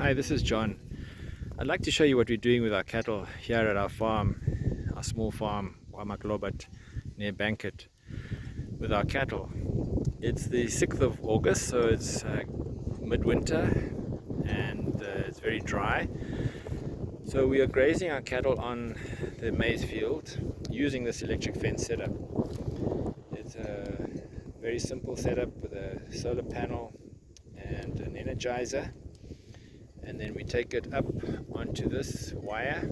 Hi, this is John. I'd like to show you what we're doing with our cattle here at our farm, our small farm, KwaMaKlobat, near Bankert, with our cattle. It's the 6th of August, so it's midwinter and it's very dry. So we are grazing our cattle on the maize field using this electric fence setup. It's a very simple setup with a solar panel and an energizer. And then we take it up onto this wire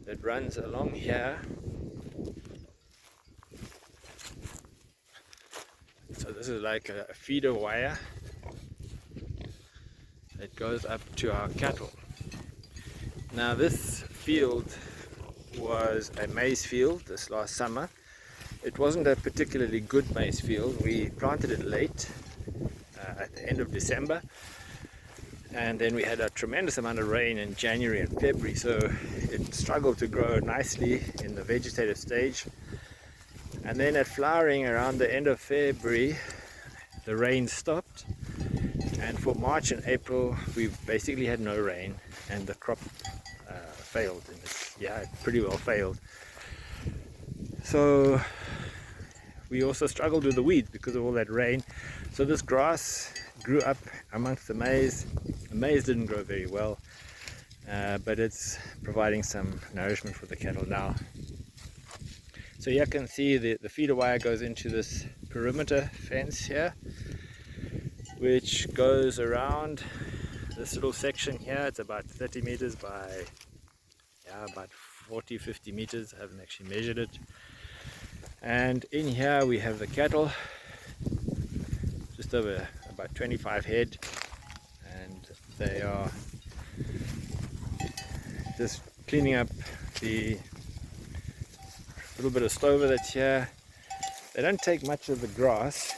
that runs along here. So this is like a feeder wire that goes up to our cattle. Now this field was a maize field this last summer. It wasn't a particularly good maize field. We planted it late at the end of December. And then we had a tremendous amount of rain in January and February, so it struggled to grow nicely in the vegetative stage. And then at flowering around the end of February, the rain stopped, and for March and April we basically had no rain, and the crop failed. It pretty well failed. So we also struggled with the weeds because of all that rain. So this grass grew up amongst the maize. The maize didn't grow very well, but it's providing some nourishment for the cattle now. So you can see the feeder wire goes into this perimeter fence here, which goes around this little section here. It's about 30 meters by about 40-50 meters. I haven't actually measured it. And in here we have the cattle, just over about 25 head, and they are just cleaning up the little bit of stover that's here. They don't take much of the grass,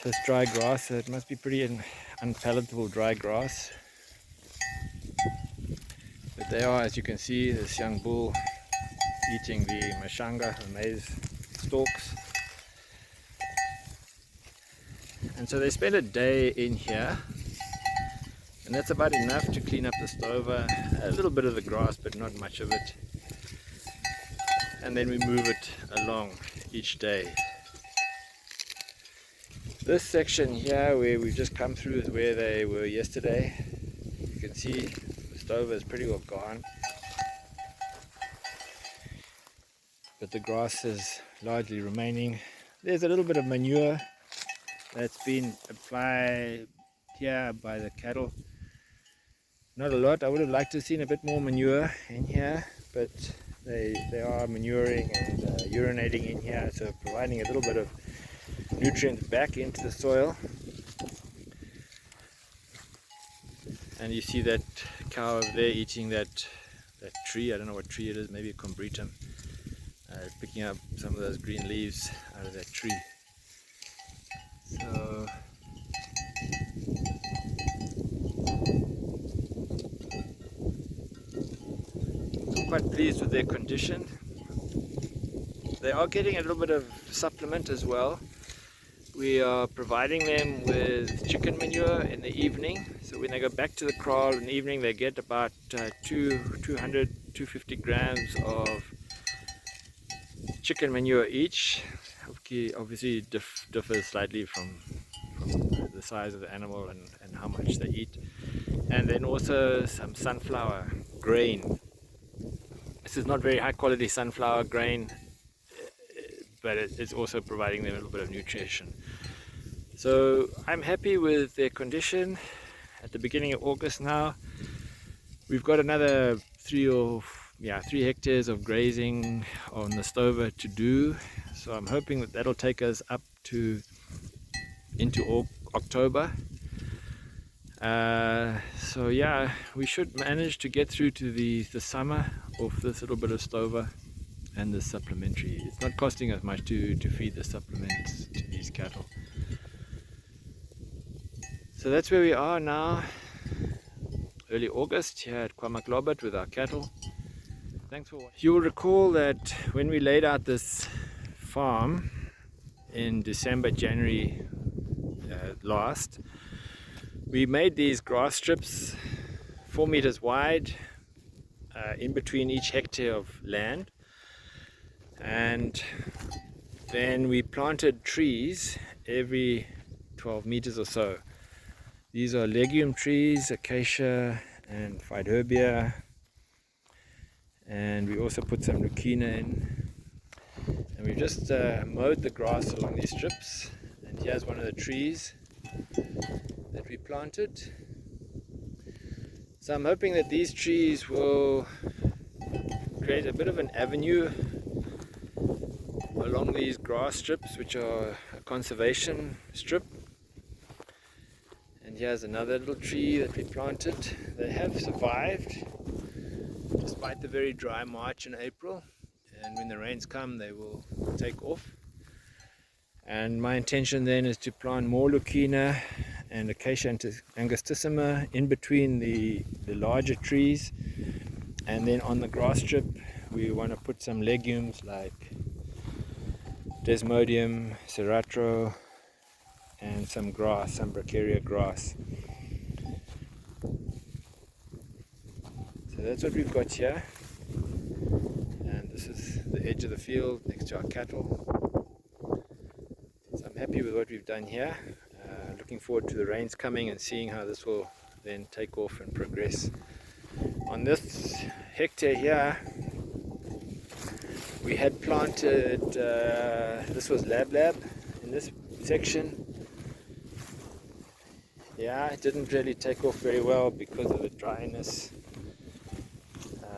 this dry grass, so it must be pretty unpalatable dry grass. But they are, as you can see, this young bull eating the mashanga, the maize stalks. And so they spend a day in here, and that's about enough to clean up the stover, a little bit of the grass but not much of it, and then we move it along each day. This section here where we've just come through is where they were yesterday. You can see the stover is pretty well gone, but the grass is largely remaining. There's a little bit of manure that's been applied here by the cattle. Not a lot. I would have liked to have seen a bit more manure in here, but they are manuring and urinating in here, so providing a little bit of nutrients back into the soil. And you see that cow over there eating that tree. I don't know what tree it is, maybe a combretum, picking up some of those green leaves out of that tree. So I'm quite pleased with their condition. They are getting a little bit of supplement as well. We are providing them with chicken manure in the evening, so when they go back to the kraal in the evening they get about 250 grams of chicken manure each. Obviously differs slightly from the size of the animal and how much they eat. And then also some sunflower grain. This is not very high quality sunflower grain, but it's also providing them a little bit of nutrition. So I'm happy with their condition. At the beginning of August now, we've got another 3 hectares of grazing on the stover to do. So I'm hoping that that'll take us up into October. So yeah, we should manage to get through to the summer off this little bit of stover and the supplementary. It's not costing us much to feed the supplements to these cattle. So that's where we are now, early August, here at KwaMaKlobat with our cattle. Thanks for watching. You'll recall that when we laid out this farm in December, January last, We made these grass strips 4 meters wide in between each hectare of land, and then we planted trees every 12 meters or so. These are legume trees, acacia and Phaidherbia, and we also put some Leucaena in. And we just mowed the grass along these strips, and here's one of the trees that we planted. So I'm hoping that these trees will create a bit of an avenue along these grass strips, which are a conservation strip. And here's another little tree that we planted. They have survived despite the very dry March and April, and when the rains come they will take off. And my intention then is to plant more Leucaena and Acacia angustissima in between the larger trees, and then on the grass strip we want to put some legumes like Desmodium, Ceratro, and some grass, some Bracharia grass. So that's what we've got here, and this is the edge of the field next to our cattle. So I'm happy with what we've done here. Looking forward to the rains coming and seeing how this will then take off and progress. On this hectare here we had planted, this was Lab in this section. Yeah, it didn't really take off very well because of the dryness,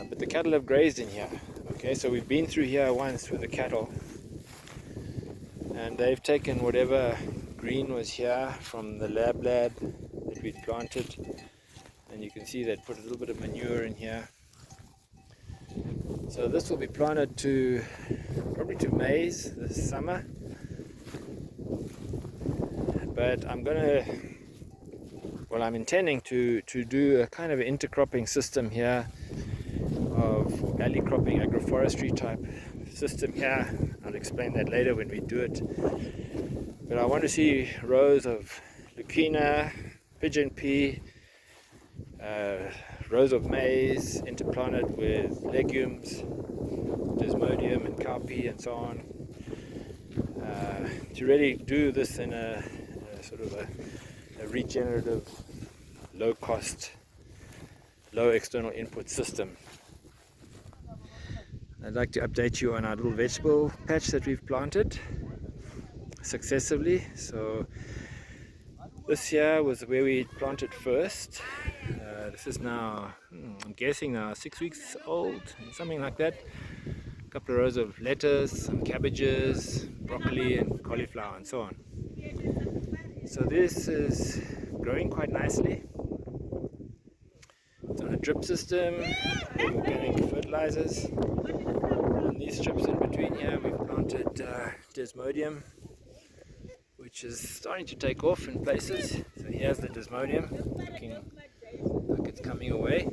but the cattle have grazed in here. Okay, so we've been through here once with the cattle, and they've taken whatever green was here from the Lab that we'd planted, and you can see they'd put a little bit of manure in here. So this will be planted to probably to maize this summer, but I'm intending to do a kind of intercropping system here, of alley cropping, agroforestry type system here. I'll explain that later when we do it. But I want to see rows of Leucaena, pigeon pea, rows of maize interplanted with legumes, Desmodium and cowpea and so on, to really do this in a sort of a regenerative, low cost, low external input system. I'd like to update you on our little vegetable patch that we've planted successively. So this here was where we planted first. This is now, I'm guessing now 6 weeks old, something like that. A couple of rows of lettuce, some cabbages, broccoli and cauliflower and so on. So this is growing quite nicely. It's on a drip system with organic fertilizers. And these strips in between here we've planted Desmodium, which is starting to take off in places. So here's the Desmodium, looking like it's coming away.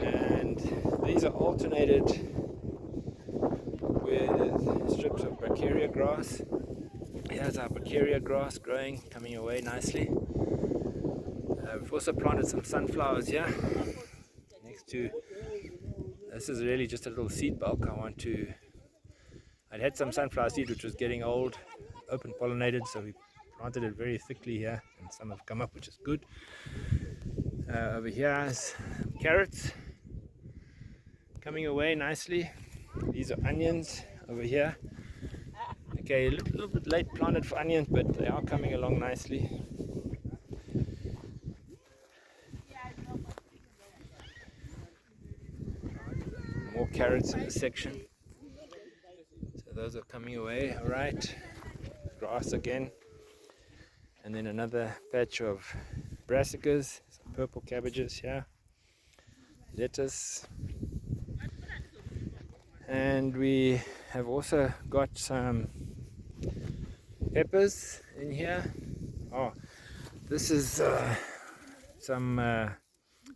And these are alternated with strips of Bracharia grass. Here's our Bracharia grass growing, coming away nicely. We've also planted some sunflowers here next to, this is really just a little seed bulk. I'd had some sunflower seed which was getting old, open pollinated, so we planted it very thickly here, and some have come up, which is good. Over here is carrots coming away nicely. These are onions over here. Okay, a little bit late planted for onions, but they are coming along nicely. More carrots in this section. So those are coming away, alright. Grass again. And then another patch of brassicas, some purple cabbages here. Lettuce. And we have also got some peppers in here. Oh, this is some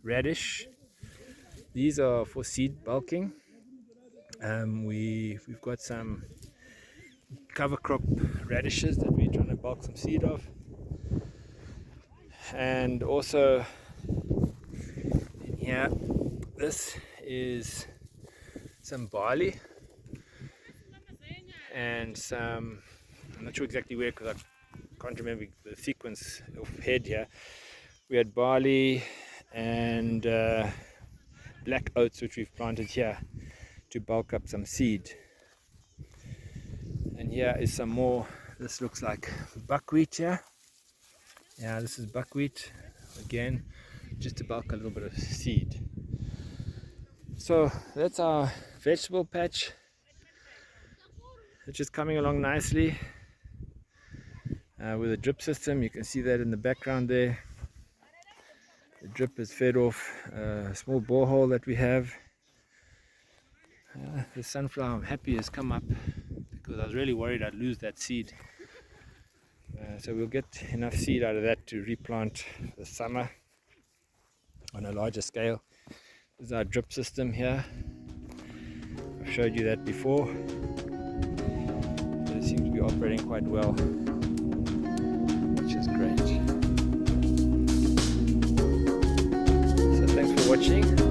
radish. These are for seed bulking. We've got some cover crop radishes that we're trying to bulk some seed of. And also here, this is some barley and some, I'm not sure exactly where because I can't remember the sequence of head here. We had barley and black oats, which we've planted here to bulk up some seed. And here is some more, this looks like buckwheat here. Yeah, this is buckwheat again, just to bulk a little bit of seed. So that's our vegetable patch. It's just coming along nicely with a drip system. You can see that in the background there. The drip is fed off a small borehole that we have. The sunflower, I'm happy, has come up because I was really worried I'd lose that seed. So we'll get enough seed out of that to replant this summer on a larger scale. This is our drip system here. I've showed you that before. It seems to be operating quite well, which is great. So thanks for watching.